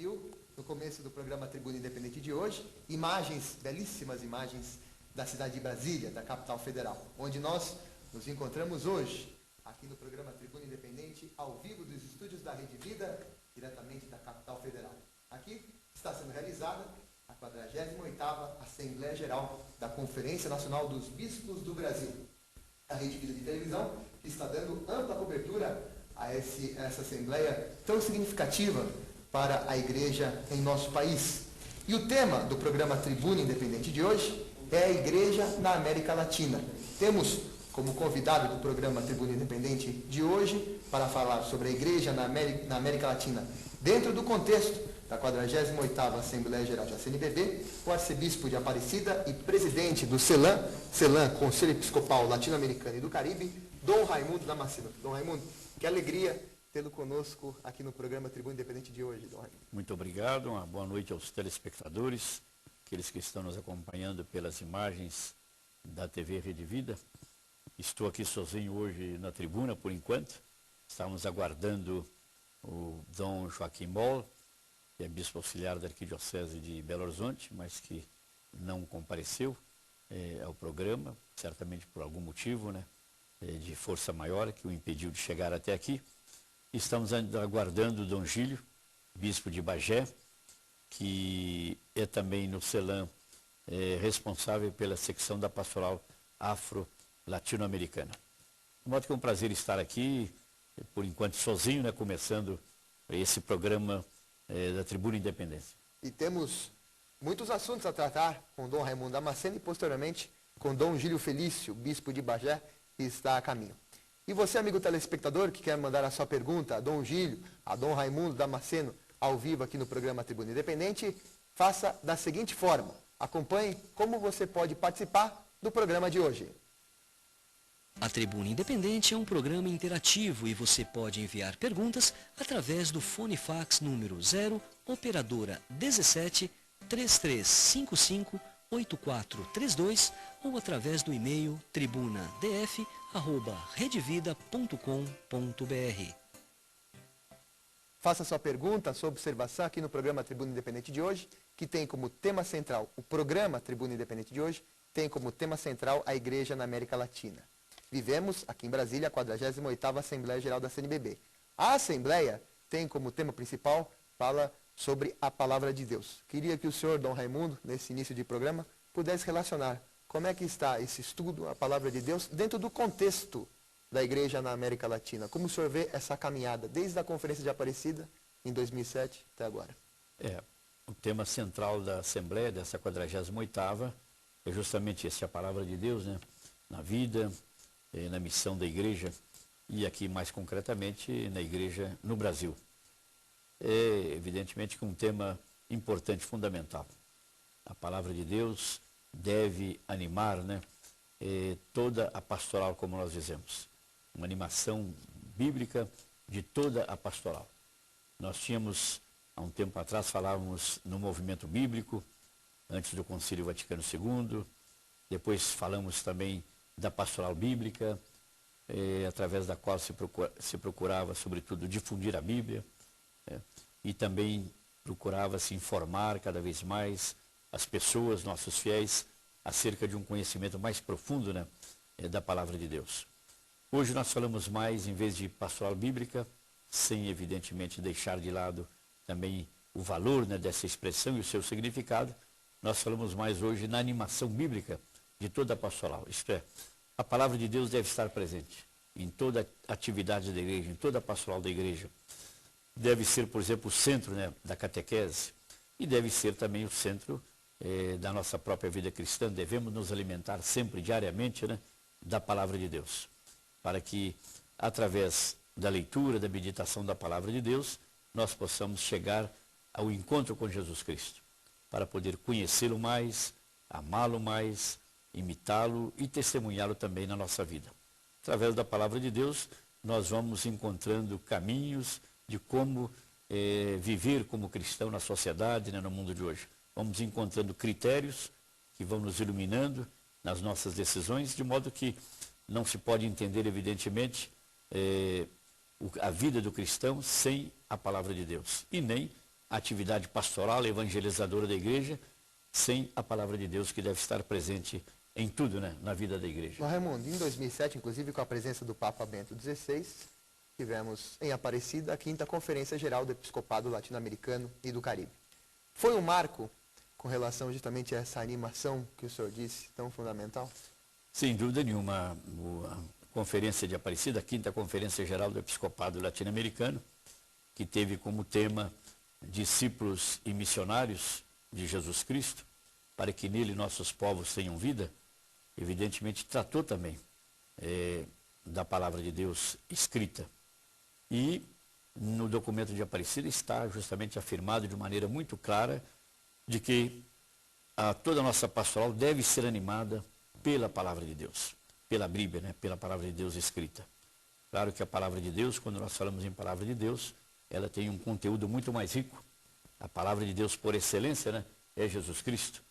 viu no começo do programa Tribuna Independente de hoje, imagens, belíssimas imagens da cidade de Brasília, da capital federal, onde nós nos encontramos hoje, aqui no programa Tribuna Independente, ao vivo dos estúdios da Rede Vida, diretamente da capital federal. Aqui está sendo realizada a 48ª Assembleia Geral da Conferência Nacional dos Bispos do Brasil. A Rede Vida de Televisão que está dando ampla cobertura a essa Assembleia tão significativa para a Igreja em nosso país. E o tema do programa Tribuna Independente de hoje é a Igreja na América Latina. Temos como convidado do programa Tribuna Independente de hoje para falar sobre a Igreja na América Latina dentro do contexto da 48ª Assembleia Geral da CNBB, o arcebispo de Aparecida e presidente do CELAM, Conselho Episcopal Latino-Americano e do Caribe, Dom Raimundo Damasceno. Dom Raimundo, que alegria tê-lo conosco aqui no programa Tribuna Independente de hoje, Dom Raimundo. Muito obrigado, uma boa noite aos telespectadores, aqueles que estão nos acompanhando pelas imagens da TV Rede Vida. Estou aqui sozinho hoje na tribuna, por enquanto. Estamos aguardando o Dom Joaquim Moll, que é bispo auxiliar da Arquidiocese de Belo Horizonte, mas que não compareceu ao programa, certamente por algum motivo, né, de força maior, que o impediu de chegar até aqui. Estamos ainda aguardando o Dom Gílio, bispo de Bagé, que é também no CELAM responsável pela secção da pastoral afro-latino-americana. De modo que é um prazer estar aqui, por enquanto sozinho, né, começando esse programa da Tribuna Independência. E temos muitos assuntos a tratar com Dom Raimundo Damasceno e posteriormente com Dom Gílio Felício, bispo de Bagé, que está a caminho. E você, amigo telespectador, que quer mandar a sua pergunta a Dom Gílio, a Dom Raimundo Damasceno, ao vivo aqui no programa Tribuna Independente, faça da seguinte forma. Acompanhe como você pode participar do programa de hoje. A Tribuna Independente é um programa interativo e você pode enviar perguntas através do fone fax número 0, operadora 17 3355 8432 ou através do e-mail tribunadf@redevida.com.br. Faça sua pergunta, sua observação aqui no programa Tribuna Independente de hoje, que tem como tema central, o programa Tribuna Independente de hoje, tem como tema central a Igreja na América Latina. Vivemos aqui em Brasília a 48ª Assembleia Geral da CNBB. A Assembleia tem como tema principal, fala sobre a Palavra de Deus. Queria que o senhor, Dom Raimundo, nesse início de programa, pudesse relacionar como é que está esse estudo, a Palavra de Deus, dentro do contexto da Igreja na América Latina. Como o senhor vê essa caminhada, desde a Conferência de Aparecida, em 2007, até agora? O tema central da Assembleia, dessa 48ª, é justamente esse, a Palavra de Deus, né? Na vida, na missão da Igreja e aqui mais concretamente na Igreja no Brasil. É evidentemente que um tema importante, fundamental. A Palavra de Deus deve animar, né, toda a pastoral, como nós dizemos. Uma animação bíblica de toda a pastoral. Nós tínhamos, há um tempo atrás, falávamos no movimento bíblico, antes do Concílio Vaticano II, depois falamos também da pastoral bíblica, através da qual se procurava, sobretudo, difundir a Bíblia, e também procurava se informar cada vez mais as pessoas, nossos fiéis, acerca de um conhecimento mais profundo, né, da Palavra de Deus. Hoje nós falamos mais, em vez de pastoral bíblica, sem evidentemente deixar de lado também o valor, né, dessa expressão e o seu significado, nós falamos mais hoje na animação bíblica de toda a pastoral. Isto é, a Palavra de Deus deve estar presente em toda a atividade da igreja, em toda a pastoral da igreja. Deve ser, por exemplo, o centro, né, da catequese e deve ser também o centro da nossa própria vida cristã. Devemos nos alimentar sempre, diariamente, né, da Palavra de Deus, para que, através da leitura, da meditação da Palavra de Deus, nós possamos chegar ao encontro com Jesus Cristo, para poder conhecê-lo mais, amá-lo mais, imitá-lo e testemunhá-lo também na nossa vida. Através da Palavra de Deus, nós vamos encontrando caminhos de como viver como cristão na sociedade, né, no mundo de hoje. Vamos encontrando critérios que vão nos iluminando nas nossas decisões, de modo que não se pode entender, evidentemente, a vida do cristão sem a Palavra de Deus, e nem a atividade pastoral, evangelizadora da igreja, sem a palavra de Deus que deve estar presente em tudo, né, na vida da igreja. Raimundo, em 2007, inclusive com a presença do Papa Bento XVI, tivemos em Aparecida a 5ª Conferência Geral do Episcopado Latino-Americano e do Caribe. Foi um marco com relação justamente a essa animação que o senhor disse, tão fundamental? Sem dúvida nenhuma, a Conferência de Aparecida, a 5ª Conferência Geral do Episcopado Latino-Americano, que teve como tema discípulos e missionários de Jesus Cristo, para que nele nossos povos tenham vida, evidentemente tratou também da palavra de Deus escrita. E no documento de Aparecida está justamente afirmado de maneira muito clara de que toda a nossa pastoral deve ser animada pela palavra de Deus, pela Bíblia, né? Pela palavra de Deus escrita. Claro que a palavra de Deus, quando nós falamos em palavra de Deus, ela tem um conteúdo muito mais rico. A palavra de Deus por excelência, né, é Jesus Cristo.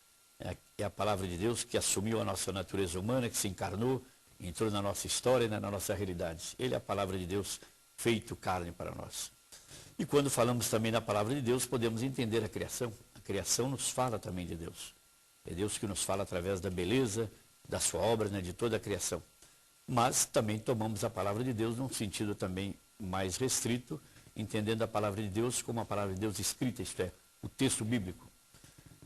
É a palavra de Deus que assumiu a nossa natureza humana, que se encarnou, entrou na nossa história, né, na nossa realidade. Ele é a palavra de Deus feito carne para nós. E quando falamos também da palavra de Deus, podemos entender a criação. A criação nos fala também de Deus. É Deus que nos fala através da beleza, da sua obra, né, de toda a criação. Mas também tomamos a palavra de Deus num sentido também mais restrito, entendendo a palavra de Deus como a palavra de Deus escrita, isto é, o texto bíblico.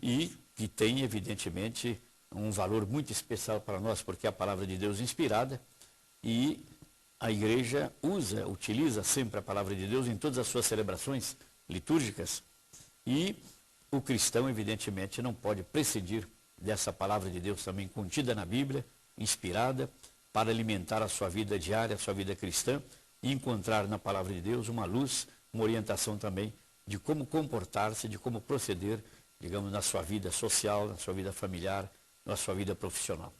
E que tem, evidentemente, um valor muito especial para nós, porque é a palavra de Deus inspirada, e a igreja utiliza sempre a palavra de Deus em todas as suas celebrações litúrgicas, e o cristão, evidentemente, não pode prescindir dessa palavra de Deus também contida na Bíblia, inspirada, para alimentar a sua vida diária, a sua vida cristã, e encontrar na palavra de Deus uma luz, uma orientação também de como comportar-se, de como proceder, digamos, na sua vida social, na sua vida familiar, na sua vida profissional.